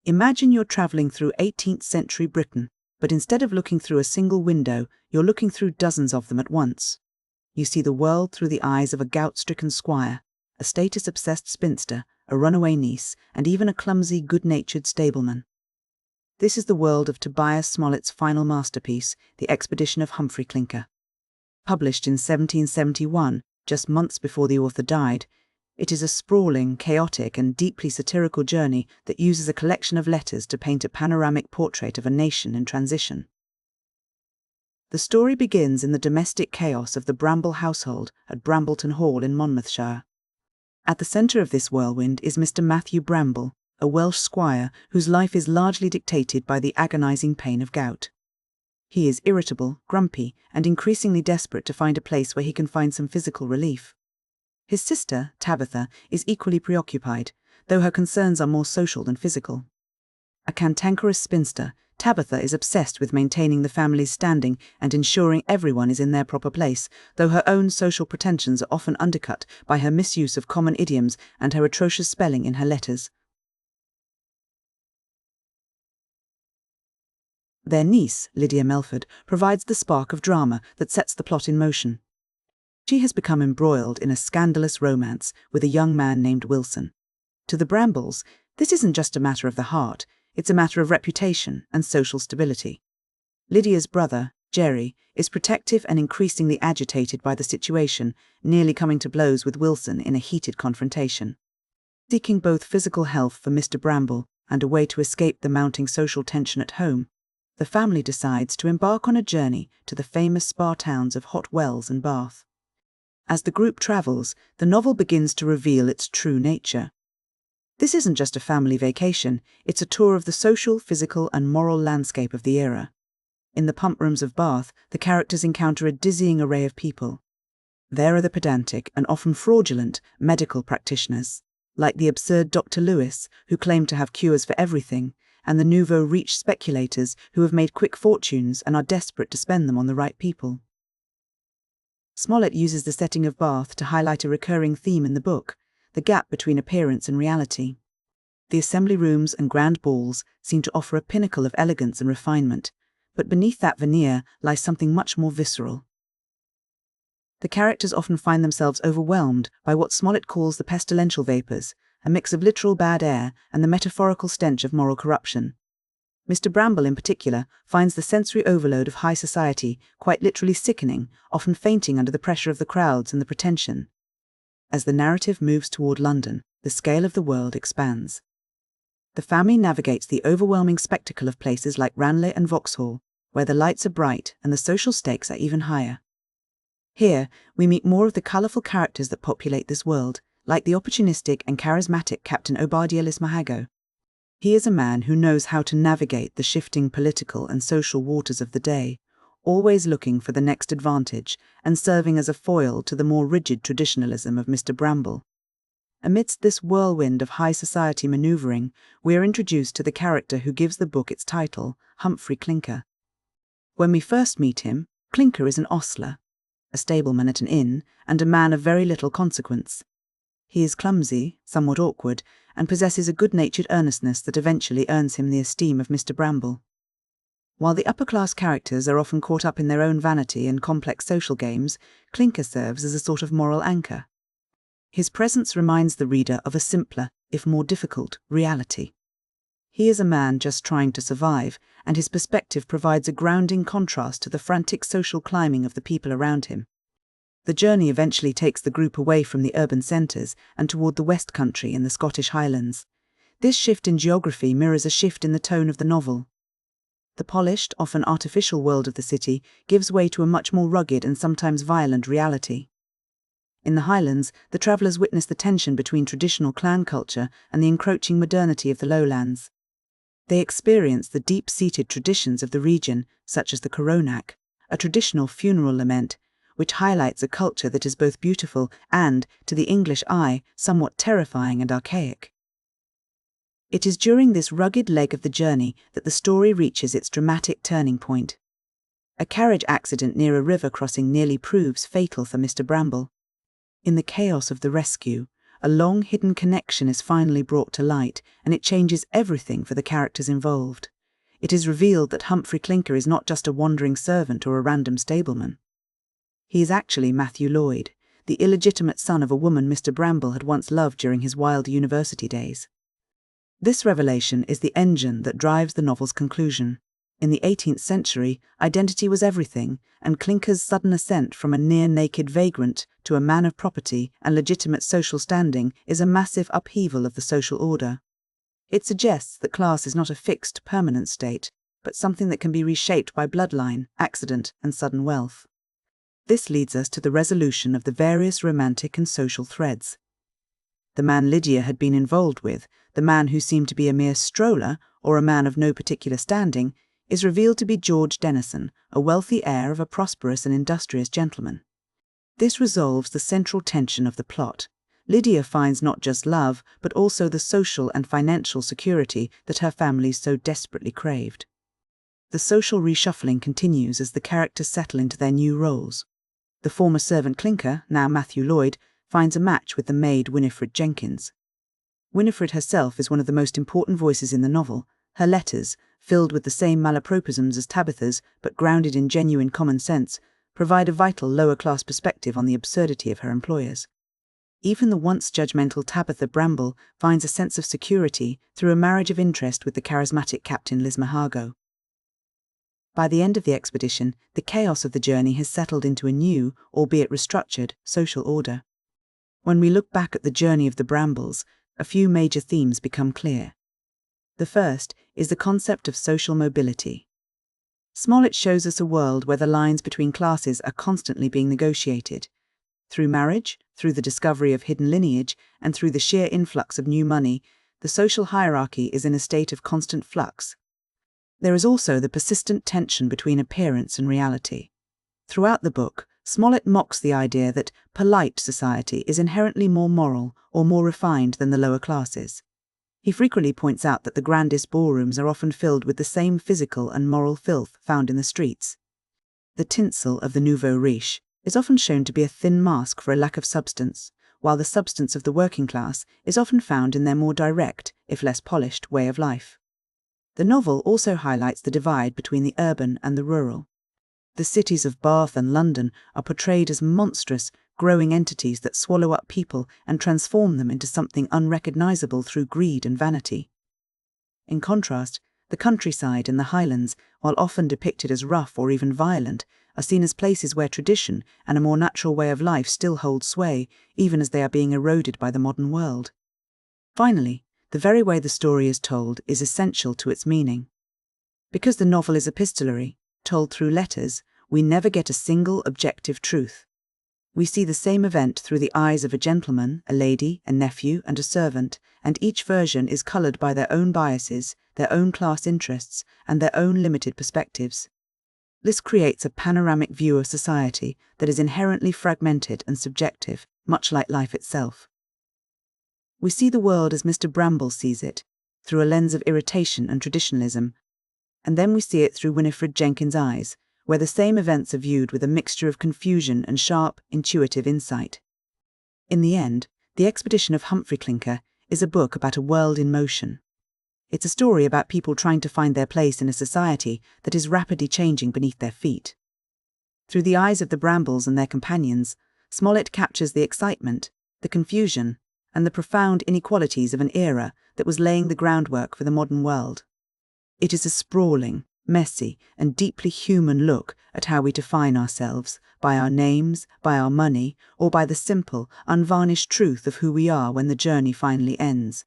Imagine you're travelling through 18th century Britain, but instead of looking through a single window, you're looking through dozens of them at once. You see the world through the eyes of a gout-stricken squire, a status-obsessed spinster, a runaway niece, and even a clumsy, good-natured stableman. This is the world of Tobias Smollett's final masterpiece, The Expedition of Humphry Clinker. Published in 1771, just months before the author died, it is a sprawling, chaotic, and deeply satirical journey that uses a collection of letters to paint a panoramic portrait of a nation in transition. The story begins in the domestic chaos of the Bramble household at Brambleton Hall in Monmouthshire. At the centre of this whirlwind is Mr. Matthew Bramble, a Welsh squire whose life is largely dictated by the agonising pain of gout. He is irritable, grumpy, and increasingly desperate to find a place where he can find some physical relief. His sister, Tabitha, is equally preoccupied, though her concerns are more social than physical. A cantankerous spinster, Tabitha is obsessed with maintaining the family's standing and ensuring everyone is in their proper place, though her own social pretensions are often undercut by her misuse of common idioms and her atrocious spelling in her letters. Their niece, Lydia Melford, provides the spark of drama that sets the plot in motion. She has become embroiled in a scandalous romance with a young man named Wilson. To the Brambles, this isn't just a matter of the heart, it's a matter of reputation and social stability. Lydia's brother, Jerry, is protective and increasingly agitated by the situation, nearly coming to blows with Wilson in a heated confrontation. Seeking both physical health for Mr. Bramble and a way to escape the mounting social tension at home, the family decides to embark on a journey to the famous spa towns of Hot Wells and Bath. As the group travels, the novel begins to reveal its true nature. This isn't just a family vacation, it's a tour of the social, physical, and moral landscape of the era. In the pump rooms of Bath, the characters encounter a dizzying array of people. There are the pedantic and often fraudulent medical practitioners, like the absurd Dr. Lewis, who claim to have cures for everything, and the nouveau riche speculators who have made quick fortunes and are desperate to spend them on the right people. Smollett uses the setting of Bath to highlight a recurring theme in the book, the gap between appearance and reality. The assembly rooms and grand balls seem to offer a pinnacle of elegance and refinement, but beneath that veneer lies something much more visceral. The characters often find themselves overwhelmed by what Smollett calls the pestilential vapours, a mix of literal bad air and the metaphorical stench of moral corruption. Mr. Bramble, in particular, finds the sensory overload of high society quite literally sickening, often fainting under the pressure of the crowds and the pretension. As the narrative moves toward London, the scale of the world expands. The family navigates the overwhelming spectacle of places like Ranelagh and Vauxhall, where the lights are bright and the social stakes are even higher. Here, we meet more of the colourful characters that populate this world, like the opportunistic and charismatic Captain Obadiah Lismahago. He is a man who knows how to navigate the shifting political and social waters of the day, always looking for the next advantage and serving as a foil to the more rigid traditionalism of Mr. Bramble. Amidst this whirlwind of high society manoeuvring, we are introduced to the character who gives the book its title, Humphry Clinker. When we first meet him, Clinker is an ostler, a stableman at an inn, and a man of very little consequence. He is clumsy, somewhat awkward, and possesses a good-natured earnestness that eventually earns him the esteem of Mr. Bramble. While the upper-class characters are often caught up in their own vanity and complex social games, Clinker serves as a sort of moral anchor. His presence reminds the reader of a simpler, if more difficult, reality. He is a man just trying to survive, and his perspective provides a grounding contrast to the frantic social climbing of the people around him. The journey eventually takes the group away from the urban centres and toward the West Country in the Scottish Highlands. This shift in geography mirrors a shift in the tone of the novel. The polished, often artificial world of the city gives way to a much more rugged and sometimes violent reality. In the Highlands, the travellers witness the tension between traditional clan culture and the encroaching modernity of the lowlands. They experience the deep-seated traditions of the region, such as the coronach, a traditional funeral lament, which highlights a culture that is both beautiful and, to the English eye, somewhat terrifying and archaic. It is during this rugged leg of the journey that the story reaches its dramatic turning point. A carriage accident near a river crossing nearly proves fatal for Mr. Bramble. In the chaos of the rescue, a long-hidden connection is finally brought to light, and it changes everything for the characters involved. It is revealed that Humphry Clinker is not just a wandering servant or a random stableman. He is actually Matthew Lloyd, the illegitimate son of a woman Mr. Bramble had once loved during his wild university days. This revelation is the engine that drives the novel's conclusion. In the 18th century, identity was everything, and Clinker's sudden ascent from a near-naked vagrant to a man of property and legitimate social standing is a massive upheaval of the social order. It suggests that class is not a fixed, permanent state, but something that can be reshaped by bloodline, accident, and sudden wealth. This leads us to the resolution of the various romantic and social threads. The man Lydia had been involved with, the man who seemed to be a mere stroller or a man of no particular standing, is revealed to be George Denison, a wealthy heir of a prosperous and industrious gentleman. This resolves the central tension of the plot. Lydia finds not just love, but also the social and financial security that her family so desperately craved. The social reshuffling continues as the characters settle into their new roles. The former servant Clinker, now Matthew Lloyd, finds a match with the maid Winifred Jenkins. Winifred herself is one of the most important voices in the novel. Her letters, filled with the same malapropisms as Tabitha's, but grounded in genuine common sense, provide a vital lower-class perspective on the absurdity of her employers. Even the once judgmental Tabitha Bramble finds a sense of security through a marriage of interest with the charismatic Captain Lismahago. By the end of the expedition, the chaos of the journey has settled into a new, albeit restructured, social order. When we look back at the journey of the Brambles, a few major themes become clear. The first is the concept of social mobility. Smollett shows us a world where the lines between classes are constantly being negotiated. Through marriage, through the discovery of hidden lineage, and through the sheer influx of new money, the social hierarchy is in a state of constant flux. There is also the persistent tension between appearance and reality. Throughout the book, Smollett mocks the idea that polite society is inherently more moral or more refined than the lower classes. He frequently points out that the grandest ballrooms are often filled with the same physical and moral filth found in the streets. The tinsel of the nouveau riche is often shown to be a thin mask for a lack of substance, while the substance of the working class is often found in their more direct, if less polished, way of life. The novel also highlights the divide between the urban and the rural. The cities of Bath and London are portrayed as monstrous, growing entities that swallow up people and transform them into something unrecognizable through greed and vanity. In contrast, the countryside and the highlands, while often depicted as rough or even violent, are seen as places where tradition and a more natural way of life still hold sway, even as they are being eroded by the modern world. Finally, the very way the story is told is essential to its meaning. Because the novel is epistolary, told through letters, we never get a single objective truth. We see the same event through the eyes of a gentleman, a lady, a nephew, and a servant, and each version is coloured by their own biases, their own class interests, and their own limited perspectives. This creates a panoramic view of society that is inherently fragmented and subjective, much like life itself. We see the world as Mr. Bramble sees it, through a lens of irritation and traditionalism, and then we see it through Winifred Jenkins' eyes, where the same events are viewed with a mixture of confusion and sharp, intuitive insight. In the end, The Expedition of Humphry Clinker is a book about a world in motion. It's a story about people trying to find their place in a society that is rapidly changing beneath their feet. Through the eyes of the Brambles and their companions, Smollett captures the excitement, the confusion, and the profound inequalities of an era that was laying the groundwork for the modern world. It is a sprawling, messy, and deeply human look at how we define ourselves, by our names, by our money, or by the simple, unvarnished truth of who we are when the journey finally ends.